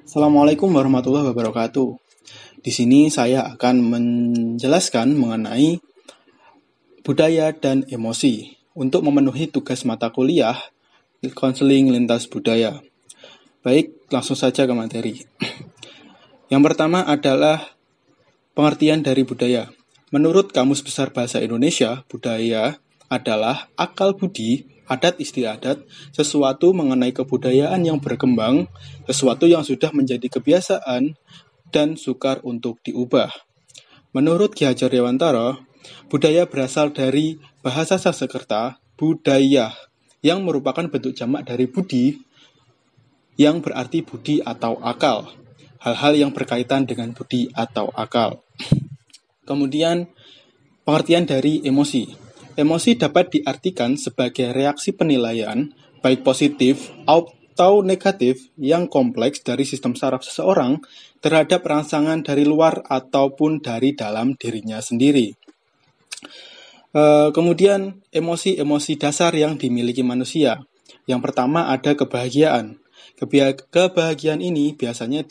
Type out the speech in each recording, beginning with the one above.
Assalamualaikum warahmatullahi wabarakatuh. Di sini saya akan menjelaskan mengenai budaya dan emosi untuk memenuhi tugas mata kuliah konseling lintas budaya. Baik, langsung saja ke materi. Yang pertama adalah pengertian dari budaya. Menurut Kamus Besar Bahasa Indonesia, budaya adalah akal budi, adat istiadat, sesuatu mengenai kebudayaan yang berkembang, sesuatu yang sudah menjadi kebiasaan, dan sukar untuk diubah. Menurut Ki Hajar Dewantara, budaya berasal dari bahasa Sanskerta, budaya, yang merupakan bentuk jamak dari budi, yang berarti budi atau akal. Hal-hal yang berkaitan dengan budi atau akal. Kemudian, pengertian dari emosi. Emosi dapat diartikan sebagai reaksi penilaian, baik positif atau negatif, yang kompleks dari sistem saraf seseorang terhadap rangsangan dari luar ataupun dari dalam dirinya sendiri. Kemudian, emosi-emosi dasar yang dimiliki manusia. Yang pertama ada kebahagiaan. Kebahagiaan ini biasanya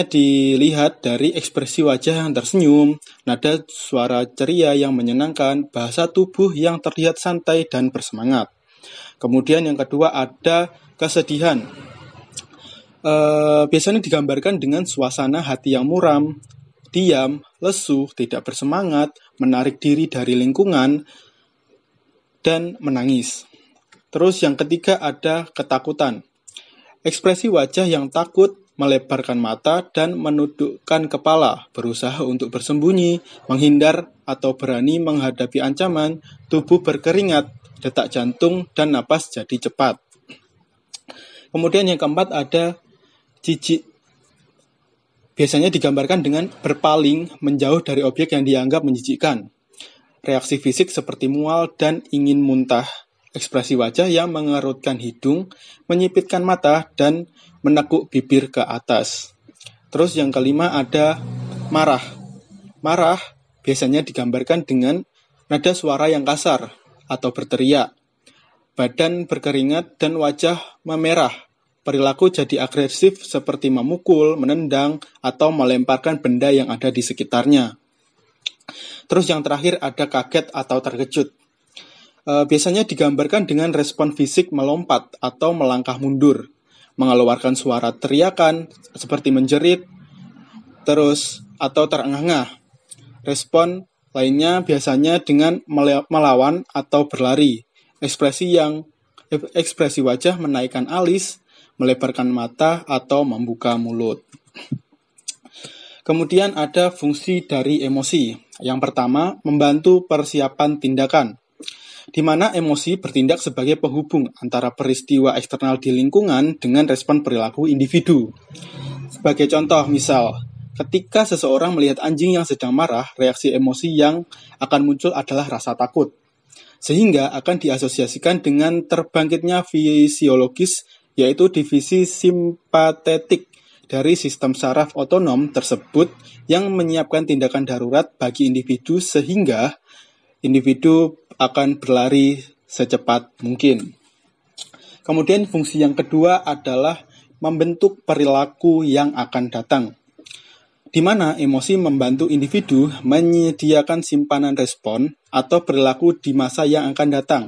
dilihat dari ekspresi wajah yang tersenyum, nada suara ceria yang menyenangkan, bahasa tubuh yang terlihat santai dan bersemangat. Kemudian yang kedua ada kesedihan. Biasanya digambarkan dengan suasana hati yang muram, diam, lesu, tidak bersemangat, menarik diri dari lingkungan, dan menangis. Terus yang ketiga ada ketakutan. Ekspresi wajah yang takut, melebarkan mata, dan menundukkan kepala, berusaha untuk bersembunyi, menghindar, atau berani menghadapi ancaman, tubuh berkeringat, detak jantung, dan napas jadi cepat. Kemudian yang keempat ada jijik. Biasanya digambarkan dengan berpaling, menjauh dari objek yang dianggap menjijikkan. Reaksi fisik seperti mual dan ingin muntah. Ekspresi wajah yang mengerutkan hidung, menyipitkan mata, dan menekuk bibir ke atas. Terus yang kelima ada marah. Marah biasanya digambarkan dengan nada suara yang kasar atau berteriak. Badan berkeringat dan wajah memerah. Perilaku jadi agresif seperti memukul, menendang, atau melemparkan benda yang ada di sekitarnya. Terus yang terakhir ada kaget atau terkejut. Biasanya digambarkan dengan respon fisik melompat atau melangkah mundur, mengeluarkan suara teriakan seperti menjerit, terus atau terengah-engah. Respon lainnya biasanya dengan melawan atau berlari. Ekspresi wajah menaikkan alis, melebarkan mata, atau membuka mulut. Kemudian ada fungsi dari emosi. Yang pertama, membantu persiapan tindakan, di mana emosi bertindak sebagai penghubung antara peristiwa eksternal di lingkungan dengan respon perilaku individu. Sebagai contoh, misal, ketika seseorang melihat anjing yang sedang marah, reaksi emosi yang akan muncul adalah rasa takut, sehingga akan diasosiasikan dengan terbangkitnya fisiologis, yaitu divisi simpatetik dari sistem saraf otonom tersebut yang menyiapkan tindakan darurat bagi individu sehingga individu akan berlari secepat mungkin. Kemudian fungsi yang kedua adalah membentuk perilaku yang akan datang, di mana emosi membantu individu menyediakan simpanan respon atau perilaku di masa yang akan datang.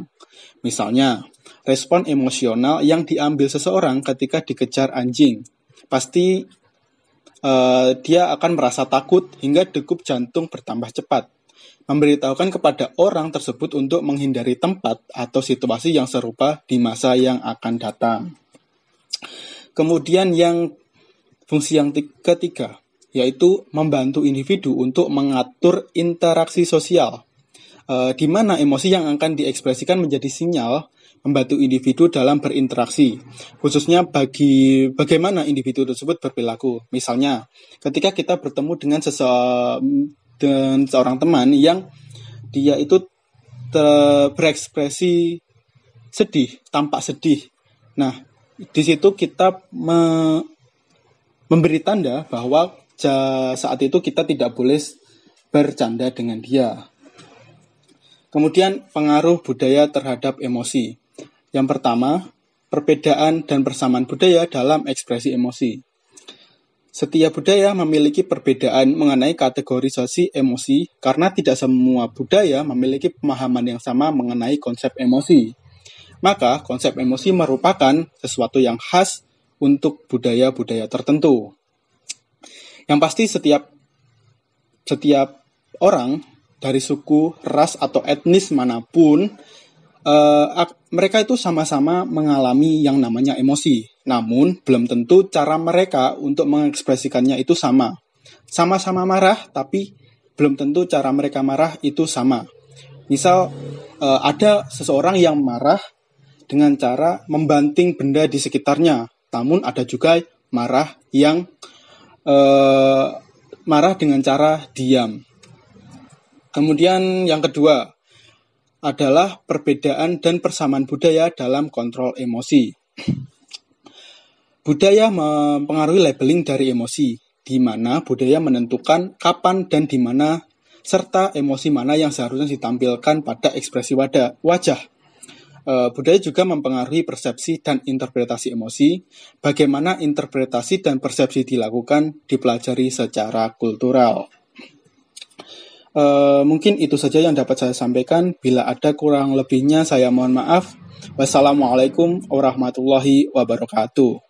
Misalnya, respon emosional yang diambil seseorang ketika dikejar anjing. Pasti dia akan merasa takut hingga degup jantung bertambah cepat, memberitahukan kepada orang tersebut untuk menghindari tempat atau situasi yang serupa di masa yang akan datang. Kemudian fungsi yang ketiga, yaitu membantu individu untuk mengatur interaksi sosial, di mana emosi yang akan diekspresikan menjadi sinyal membantu individu dalam berinteraksi, khususnya bagaimana individu tersebut berperilaku. Misalnya, ketika kita bertemu dengan seorang teman yang dia itu berekspresi sedih, tampak sedih. Nah, di situ kita memberi tanda bahwa saat itu kita tidak boleh bercanda dengan dia. Kemudian pengaruh budaya terhadap emosi. Yang pertama, perbedaan dan persamaan budaya dalam ekspresi emosi. Setiap budaya memiliki perbedaan mengenai kategorisasi emosi karena tidak semua budaya memiliki pemahaman yang sama mengenai konsep emosi. Maka, konsep emosi merupakan sesuatu yang khas untuk budaya-budaya tertentu. Yang pasti setiap orang dari suku, ras, atau etnis manapun, mereka itu sama-sama mengalami yang namanya emosi. Namun, belum tentu cara mereka untuk mengekspresikannya itu sama. Sama-sama marah, tapi belum tentu cara mereka marah itu sama. Misal, ada seseorang yang marah dengan cara membanting benda di sekitarnya. Namun, ada juga marah yang marah dengan cara diam. Kemudian yang kedua adalah perbedaan dan persamaan budaya dalam kontrol emosi. Budaya mempengaruhi labeling dari emosi, di mana budaya menentukan kapan dan di mana serta emosi mana yang seharusnya ditampilkan pada ekspresi wajah. Budaya juga mempengaruhi persepsi dan interpretasi emosi. Bagaimana interpretasi dan persepsi dilakukan dipelajari secara kultural. Mungkin itu saja yang dapat saya sampaikan. Bila ada kurang lebihnya, saya mohon maaf. Wassalamualaikum warahmatullahi wabarakatuh.